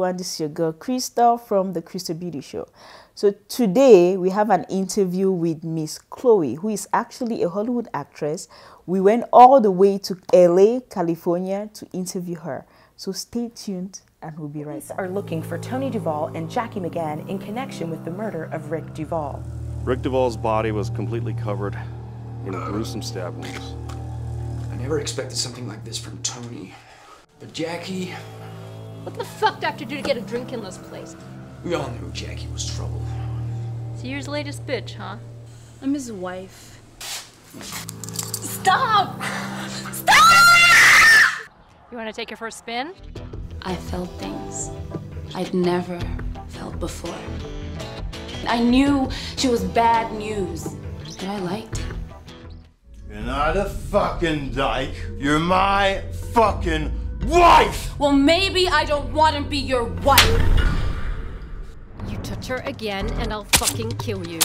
everyone. This is your girl Crystal from the Crystal Beauty Show. So today we have an interview with Miss Chloe, who is actually a Hollywood actress. We went all the way to LA, California to interview her. So stay tuned and we'll be right back. Are looking for Tony Duvall and Jackie McGann in connection with the murder of Rick Duvall. Rick Duvall's body was completely covered in gruesome stab wounds. I never expected something like this from Tony. But Jackie... What the fuck did I have to do to get a drink in this place? We all knew Jackie was trouble. So you're his latest bitch, huh? I'm his wife. Stop! Stop! You want to take your first spin? I felt things I'd never felt before. I knew she was bad news, but I liked it. You're not a fucking dyke. You're my fucking wife! Well, maybe I don't want to be your wife. You touch her again and I'll fucking kill you.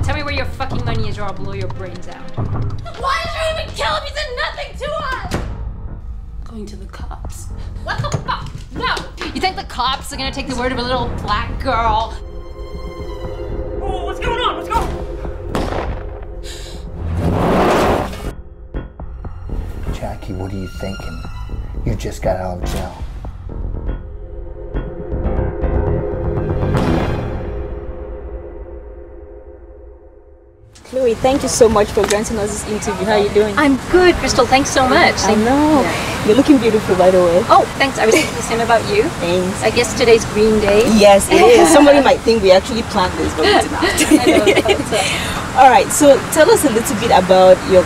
Tell me where your fucking money is or I'll blow your brains out. Why did you even kill him? He said nothing to us! Going to the cops. What the fuck? No! You think the cops are gonna take the word of a little black girl? Oh, what's going on? What's going on? Jackie, what are you thinking? You just got out of jail. Chloe, thank you so much for granting us this interview. How are you doing? I'm good, Crystal. Thanks so much. I know. Yeah. You're looking beautiful, by the way. Oh, thanks. I was thinking the same about you. Thanks. I guess today's Green Day. Yes, it is. Somebody might think we actually planned this, but we did not. I know. All right, so tell us a little bit about your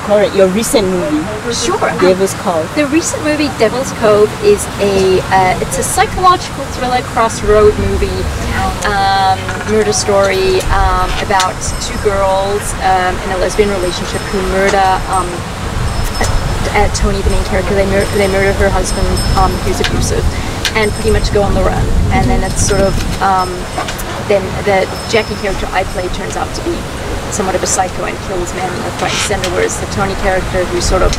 recent movie. Sure. Devil's Cove. The recent movie Devil's Cove is it's a psychological thriller crossroad movie, murder story about two girls in a lesbian relationship who murder Tony, the main character. They murder her husband, who's abusive, and pretty much go on the run. And then it's sort of then the Jackie character I play turns out to be somewhat of a psycho and kills men left, right, and center, whereas the Tony character, who sort of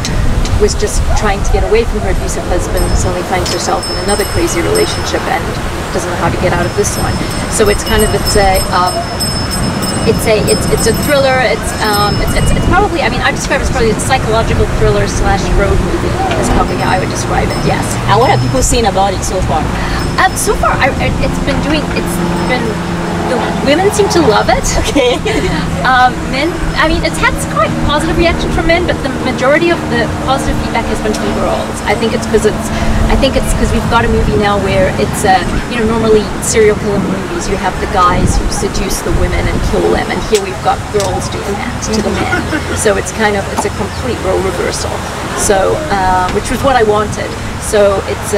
was just trying to get away from her abusive husband, suddenly finds herself in another crazy relationship and doesn't know how to get out of this one. So it's kind of it's a thriller. It's probably, I mean, I describe it as probably a psychological thriller / road movie. Is probably how I would describe it. Yes. And what are people saying about it so far? So far, the women seem to love it. Okay. Men, I mean, it's had quite positive reaction from men, but the majority of the positive feedback has been from girls. I think it's because we've got a movie now where it's normally serial killer movies, you have the guys who seduce the women and kill them, and here we've got girls doing that to the men. So it's a complete role reversal. So which was what I wanted. So it's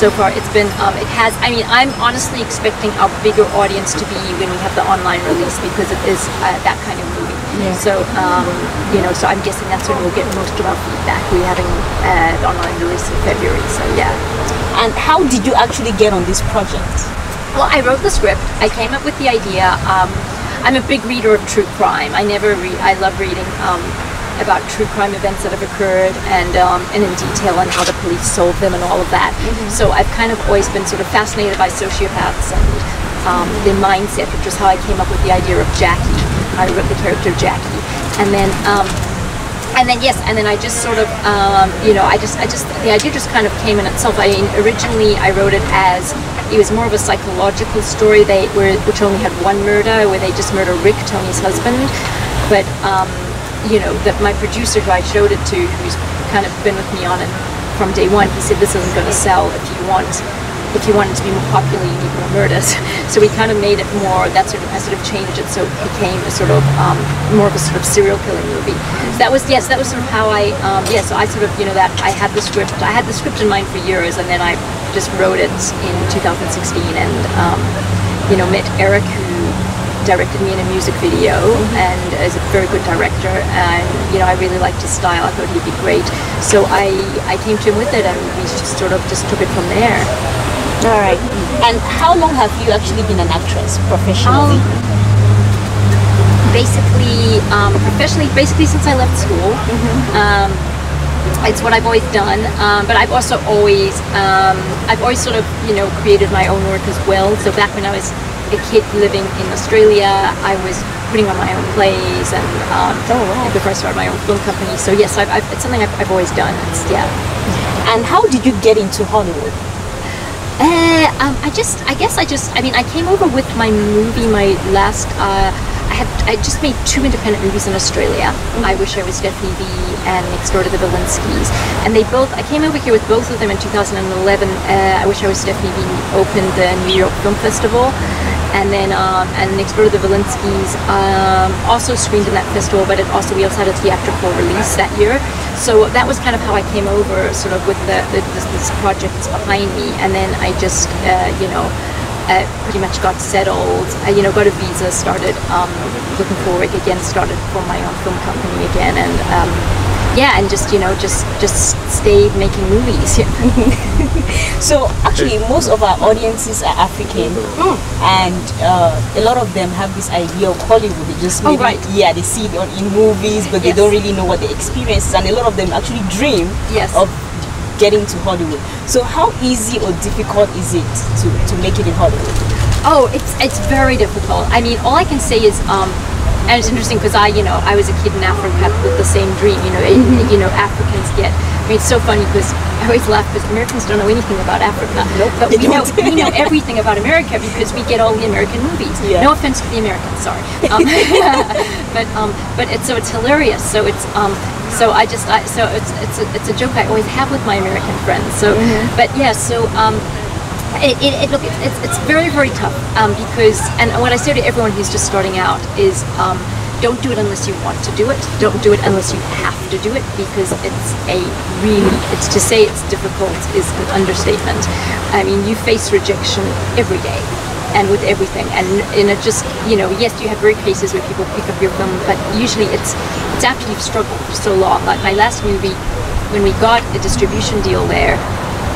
so far it's been I'm honestly expecting our bigger audience to be when we have the online release, because it is that kind of movie. Yeah. So so I'm guessing that's when we'll get most of our feedback. We're having the online release in February. So yeah. And how did you actually get on this project? Well, I wrote the script. I came up with the idea. I'm a big reader of true crime. I love reading about true crime events that have occurred and in detail on how the police solve them and all of that. So I've kind of always been sort of fascinated by sociopaths and their mindset, which was how I came up with the idea of Jackie. I wrote the character of Jackie, and then I just sort of the idea just kind of came in itself. Originally I wrote it as it was more of a psychological story which only had one murder, where they just murder Rick, Tony's husband, but that my producer, who I showed it to, who's kind of been with me on it from day one, he said this isn't going to sell. If you want it to be more popular, you need more murders. So we kind of made it more. I sort of changed it so it became a sort of more of a sort of serial killing movie. So that was sort of how I so I sort of that I had the script. I had the script in mind for years, and then I just wrote it in 2016 and met Eric, who directed me in a music video and is a very good director, and I really liked his style. I thought he'd be great, so I came to him with it, and we just sort of just took it from there. All right. And how long have you actually been an actress professionally? basically, professionally, basically since I left school. It's what I've always done, but I've also always, sort of, created my own work as well. So back when I was a kid living in Australia, I was putting on my own plays, and before I started my own film company. So yes, it's something I've always done. And how did you get into Hollywood? I came over with my movie, my last, I just made 2 independent movies in Australia. I Wish I Was Stephanie V and Next Door to the Vilinskis. And I came over here with both of them in 2011. I Wish I Was Stephanie V opened the New York Film Festival. And then, and Next Door to the Vilinskis also screened in that festival, but we also had a theatrical release that year. So that was kind of how I came over, sort of with this project behind me. And then I just, pretty much got settled. Got a visa, started looking for work again, started for my own film company again, and and just stayed making movies. So actually, most of our audiences are African, and a lot of them have this idea of Hollywood. They just they see it in movies, but they don't really know what the experience is, and a lot of them actually dream of getting to Hollywood. So how easy or difficult is it to make it in Hollywood? Oh, it's very difficult. I mean, all I can say is, and it's interesting because I was a kid in Africa with the same dream. Africans get. I mean, it's so funny because I always laugh because Americans don't know anything about Africa, but we know everything about America because we get all the American movies. Yeah. No offense to the Americans, sorry, but it's hilarious. So it's it's a joke I always have with my American friends. So, but yeah, so. It's very, very tough because, and what I say to everyone who's just starting out is, don't do it unless you want to do it. Don't do it unless you have to do it, because it's to say it's difficult is an understatement. I mean, you face rejection every day and with everything, and it just, yes, you have rare cases where people pick up your film, but usually it's after you've struggled for so long. Like my last movie, when we got a distribution deal there,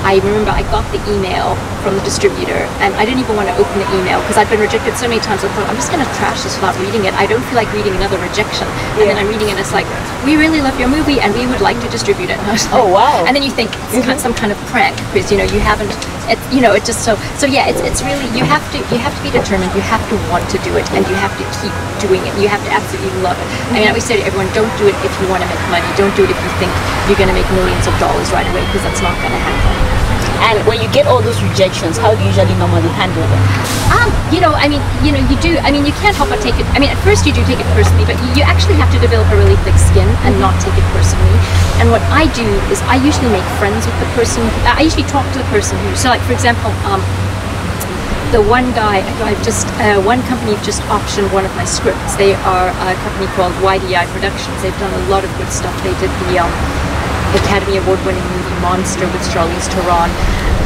I remember I got the email from the distributor, and I didn't even want to open the email because I'd been rejected so many times. I thought, I'm just going to trash this without reading it. I don't feel like reading another rejection. And then I'm reading it, and it's like, we really love your movie, and we would like to distribute it. And I was like, oh wow! And then you think it's some kind of prank because you haven't. It's just so yeah. It's really you have to be determined. You have to want to do it, and you have to keep doing it. You have to absolutely love it. I mean, I always say to everyone, don't do it if you want to make money. Don't do it if you think you're going to make millions of dollars right away, because that's not going to happen. And when you get all those rejections, how do you usually normally handle them? You do. I mean, you can't help but take it. I mean, at first you do take it personally, but you actually have to develop a really thick skin and not take it personally. And what I do is I usually make friends with the person. I usually talk to the person who. So, like for example, the one guy, one company just auctioned one of my scripts. They are a company called YDI Productions. They've done a lot of good stuff. They did the Academy Award-winning movie Monster with Charlize Theron.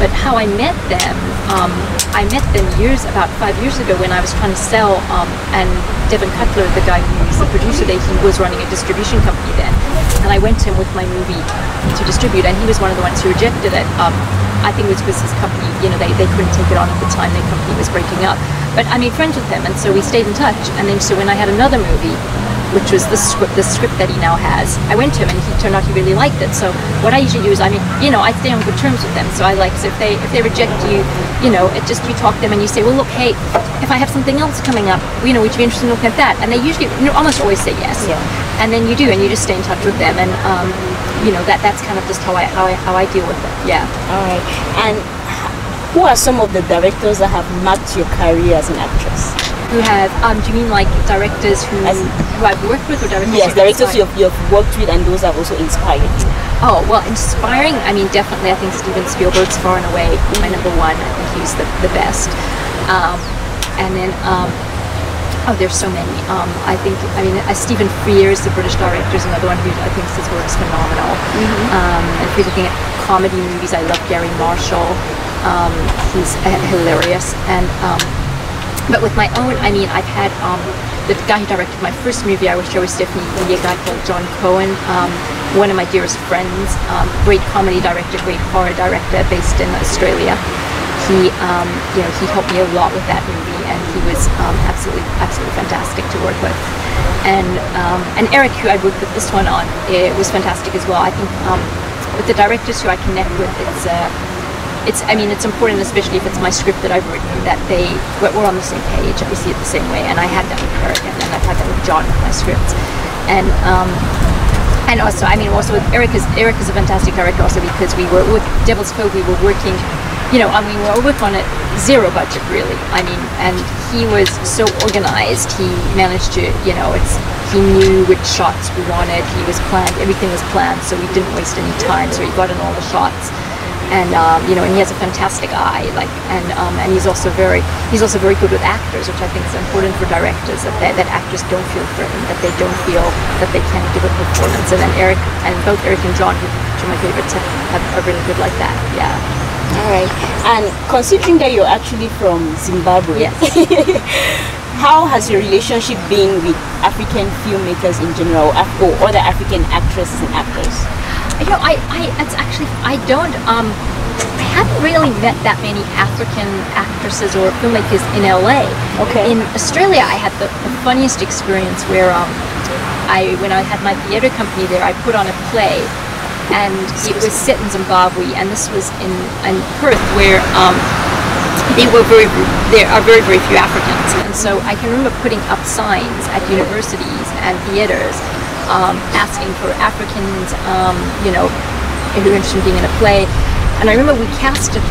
But how I met them about 5 years ago when I was trying to sell, and Devin Cutler, the guy who was the producer there, he was running a distribution company then. And I went to him with my movie to distribute, and he was one of the ones who rejected it. I think it was because his company, they couldn't take it on at the time, their company was breaking up. But I made friends with him, and so we stayed in touch. And then so when I had another movie, which was the script that he now has, I went to him and he turned out he really liked it. So what I usually do is, I stay on good terms with them. So so if they reject you, you talk to them and you say, well, look, hey, if I have something else coming up, would you be interested in looking at that? And they usually, almost always say yes. Yeah. And then you do, and you just stay in touch with them, and that's kind of just how I deal with it. Yeah. All right. And who are some of the directors that have marked your career as an actress? Who have, do you mean like directors who I've worked with, or directors? Yes, directors you've worked with, and those have also inspired you. Oh, well, inspiring, I mean, definitely, I think Steven Spielberg's far and away my number one. I think he's the best. And then, there's so many. Stephen Frears, the British director, is another one who I think his work's phenomenal. And if you're looking at comedy movies, I love Gary Marshall. He's hilarious. And but with my own, I've had the guy who directed my first movie, I Wish I Was Stephanie V, a guy called John Cohen, one of my dearest friends, great comedy director, great horror director, based in Australia. He helped me a lot with that movie, and he was absolutely fantastic to work with. And Eric, who I worked with this one on, it was fantastic as well. I think with the directors who I connect with, it's important, especially if it's my script that I've written, that we're on the same page, that we see it the same way. And I had that with Eric, and I've had that with John with my scripts. And also, also with Eric is a fantastic director also, because we were with Devil's Cove, we were working, we were working on it zero budget really. And he was so organized. He managed to, he knew which shots we wanted. He was planned, everything was planned, so we didn't waste any time. So he got in all the shots. And and he has a fantastic eye, and he's also very good with actors, which I think is important for directors, that actors don't feel threatened, that they don't feel that they can't give a performance. And then both Eric and John, who are my favorites, are really good like that. Yeah. All right. And considering that you're actually from Zimbabwe, yes. How has your relationship been with African filmmakers in general, or other African actresses and actors? I haven't really met that many African actresses or filmmakers in LA. Okay. In Australia, I had the funniest experience where when I had my theater company there, I put on a play, and it was set in Zimbabwe, and this was in Perth, where there are very, very few Africans. And so I can remember putting up signs at universities and theaters asking for Africans, who are interested in being in a play. And I remember we found some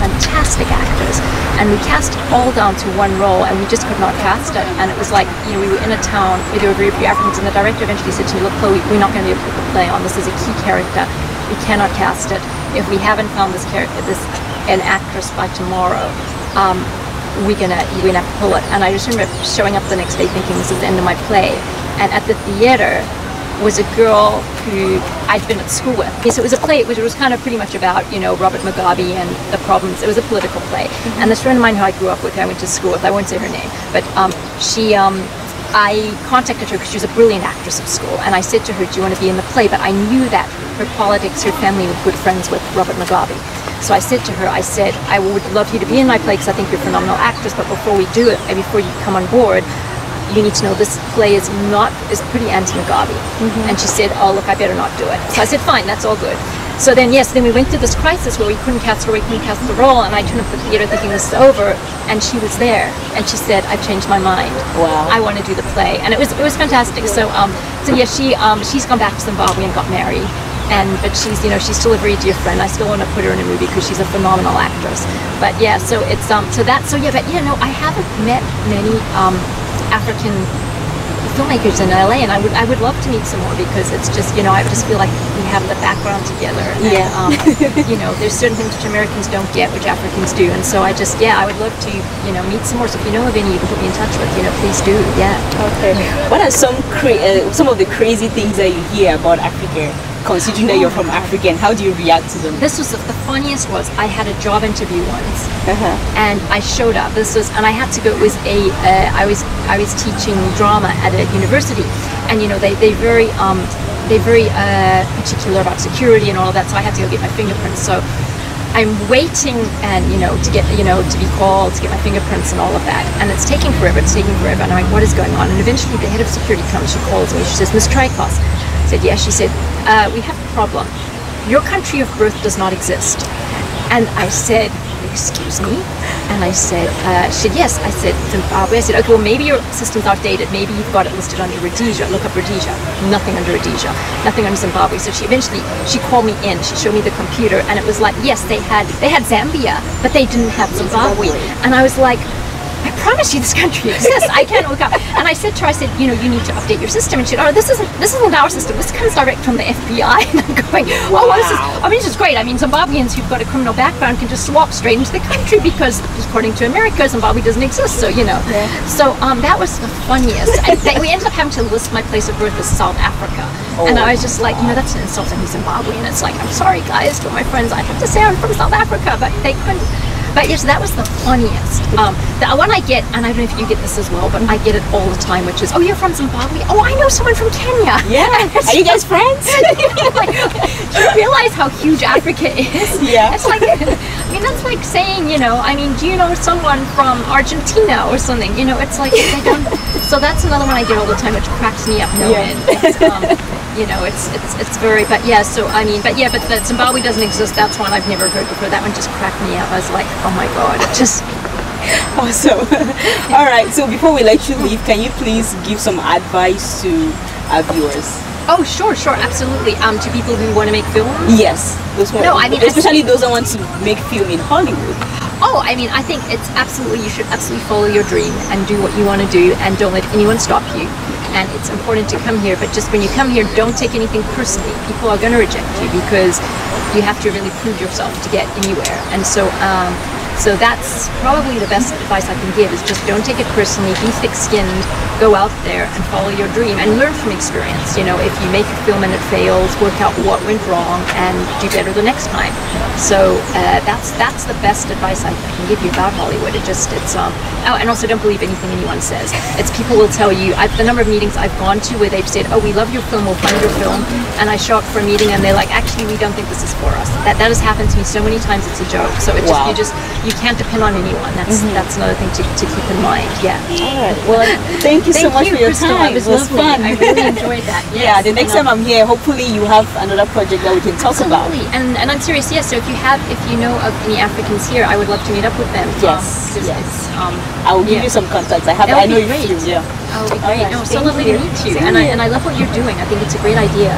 fantastic actors, and we cast it all down to one role, and we just could not cast it. And it was like, we were in a town where there were very few Africans, and the director eventually said to me, look, Chloe, we're not going to be able to put the play on. This is a key character. We cannot cast it. If we haven't found an actress by tomorrow, we're gonna have to pull it. And I just remember showing up the next day thinking, this is the end of my play. And at the theater was a girl who I'd been at school with. So it was a play, it was kind of pretty much about, Robert Mugabe and the problems. It was a political play. Mm-hmm. And this friend of mine who I grew up with, who I went to school with, I won't say her name, but I contacted her because she was a brilliant actress at school. And I said to her, do you want to be in the play? But I knew that her politics, her family were good friends with Robert Mugabe. So I said to her, I would love you to be in my play because I think you're a phenomenal actress, but before we do it, and before you come on board, you need to know this play is pretty anti-Mugabe. Mm-hmm. And she said, oh look, I better not do it. So I said, fine, that's all good. So then then we went through this crisis where we couldn't cast her, we couldn't cast the role, and I turned up the theater thinking this is over, and she was there, and she said, I've changed my mind. Wow. I want to do the play. And it was fantastic. So she's gone back to Zimbabwe and got married. But she's still a very dear friend. I still want to put her in a movie because she's a phenomenal actress. But yeah, so it's I haven't met many African filmmakers in LA, and I would love to meet some more, because it's just I just feel like we have the background together. Yeah. And, there's certain things which Americans don't get, which Africans do, and so I would love to meet some more. So if you know of any you can put me in touch with, please do. Yeah. Okay. What are some of the crazy things that you hear about Africa? Considering that you're from Africa, and how do you react to them? This was the funniest. Was I had a job interview once, and I showed up. And I had to go. It was I was teaching drama at a university, and they very particular about security and all of that. So I had to go get my fingerprints. So I'm waiting, and to get to be called to get my fingerprints and all of that, and it's taking forever. And I'm like, what is going on? And eventually, the head of security comes. She calls me. She says, Ms. Traicos. I said, yes. She said, we have a problem. Your country of birth does not exist. And I said, excuse me? And I said, she said, yes. I said, Zimbabwe. I said, okay, well, maybe your system's outdated. Maybe you've got it listed under Rhodesia. Look up Rhodesia. Nothing under Rhodesia. Nothing under Zimbabwe. So she called me in. She showed me the computer, and it was like, yes, they had Zambia, but they didn't have Zimbabwe. And I was like, I promise you this country exists. I can't look up. And I said to her, you need to update your system. And she said, oh, this isn't our system. This comes direct from the FBI. And I'm going, wow. This is great. Zimbabweans who've got a criminal background can just swap straight into the country, because according to America, Zimbabwe doesn't exist. So, Yeah. So that was the funniest. We ended up having to list my place of birth as South Africa. Oh, and I was just like, that's an insult to me, Zimbabwe. And it's like, I'm sorry, guys, to my friends. I have to say I'm from South Africa, but they couldn't. But yes, that was the funniest. The one I get, and I don't know if you get this as well, but I get it all the time, which is, oh, you're from Zimbabwe? Oh, I know someone from Kenya. Yeah. Are you guys friends? Like, do you realize how huge Africa is? Yeah. It's like, that's like saying, do you know someone from Argentina or something? It's like, they don't, So that's another one I get all the time, which cracks me up. You know, it's very, but yeah. So I mean, but that Zimbabwe doesn't exist. That's one I've never heard before. That one just cracked me up. I was like, oh my god, it just. Awesome. All right. So before we let you leave, can you please give some advice to our viewers? Oh, sure, absolutely. To people who want to make films? Yes. Especially those that want to make film in Hollywood. Oh, I mean, I think it's absolutely, you should absolutely follow your dream and do what you want to do and don't let anyone stop you. And it's important to come here, but just when you come here, don't take anything personally. People are going to reject you because you have to really prove yourself to get anywhere. And so, so that's probably the best advice I can give is just don't take it personally, be thick-skinned, go out there and follow your dream and learn from experience. You know, if you make a film and it fails, work out what went wrong and do better the next time. So that's the best advice I can give you about Hollywood. Oh, and also don't believe anything anyone says. It's people will tell you, the number of meetings I've gone to where they've said, oh, we love your film, we'll fund your film, and I show up for a meeting and they're like, actually, we don't think this is for us. That has happened to me so many times, it's a joke. So it you can't depend on anyone. That's another thing to keep in mind. Yeah. All right. Well, thank you so much for your Crystal. time. It was lovely. fun. I really enjoyed that. Yes. Yeah. The next time I'm here, hopefully you have another project that we can talk about. Absolutely. And I'm serious. Yes. So if you know of any Africans here, I would love to meet up with them. Yes. I will give you some contacts. I know you. Yeah. That would be great. No, so lovely to meet you. And I love what you're doing. I think it's a great idea.